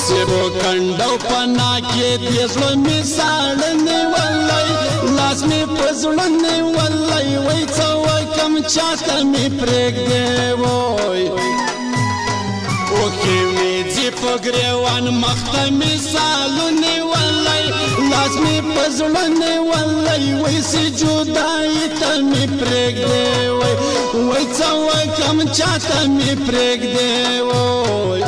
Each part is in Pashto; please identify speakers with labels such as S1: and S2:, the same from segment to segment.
S1: سیبو کنڈو پنا کې دې زړه مې ساړنې ولای لاس مې په زړه نه ولای وای څه وکم چاته مې پرېږدې وای اوښکې مې ځي په ګریوان مخ ته مې سالونې ولای لاس مې په زړه نه ولای وای سي جدایي ته مې پرېږدې وای وای څه وکم چاته مې پرېږدې وای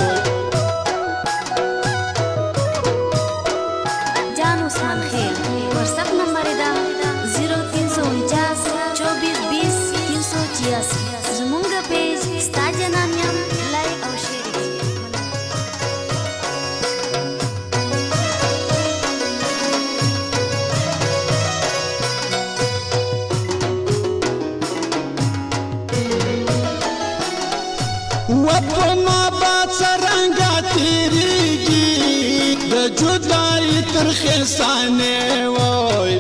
S2: زمونږ پیج ستا جنان یم لایک او شیر
S1: وپما باد څرنګه تیریږي د جدایي ترخې سانې وای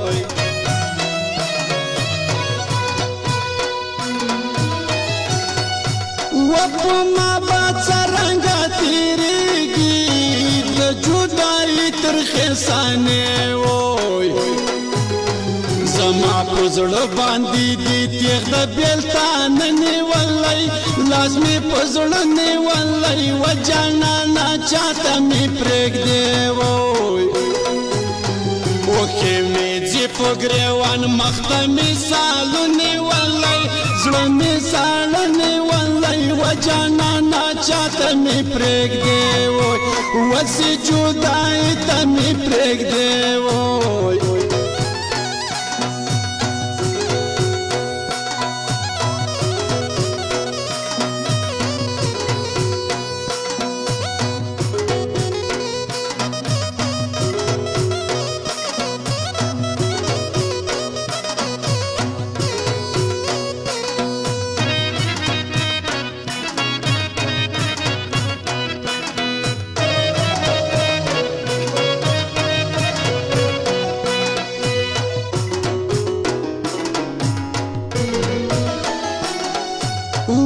S1: وپما باد څرنګه تیریږي د جدایي ترخې سانې وای زما په زړه باندې دې تیغ د بېلتان نیولی لاس مې په زړه نیولی و جانانه چاته مې پرېږدې وای اوښکې مې ځي په ګریوان مخ ته مې سالونې ولی زړه مې ساړه نیولی و جانانه چاته مې پرېږدې وای وسې جدایي ته مې پرېږدې وای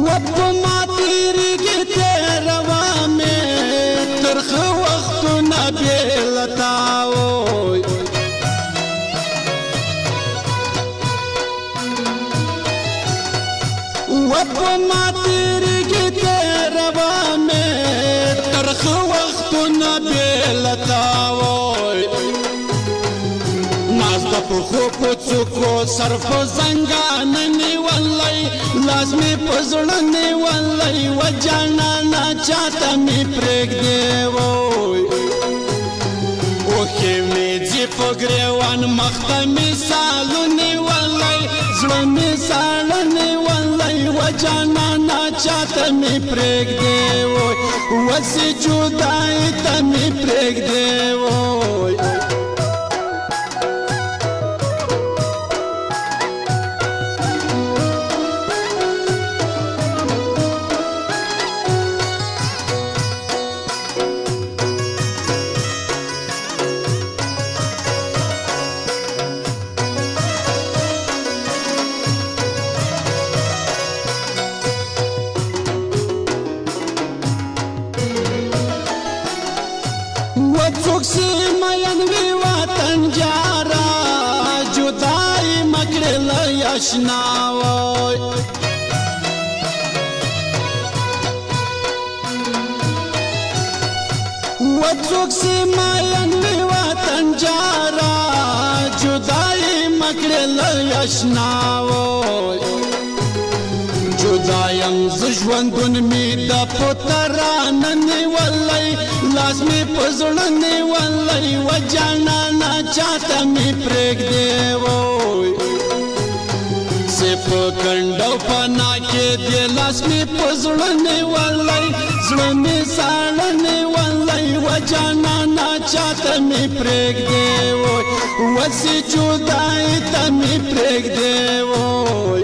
S1: وپما تیریږي تېروا مې ترخه وختونه بې له تا وای وپما تیریږي تېروا مې ترخه وختونه بې له تا وای ناز د پښو په څوکو سر په زنګان نیولی لاس مې په زړه نیولی و جانانه چاته مې پرېږدې وای اوښکې مې ځي په ګریوان مخ ته مې سالونې ولی زړه مې ساړه نیولی و جانانه چاته مې پرېږدې وای وسې جدایي ته مې پرېږدې وای څوک چې مین وي وطن جاره جدایي مه کړې له اشنا وای څوک چې مین وي وطن جاره جدایي مه کړې له اشنا وای جدایم زه ژوندون مې د پترانه نیولی لاس مې په زړه نیولی و جانانه چاته مې پرېږدې وای سې په کنډو پنا کې دې لاس مې په زړه نیولی زړه مې ساړه نیولی و جانانه چاته مې پرېږدې وای وسې جدایي ته مې پرېږدې وای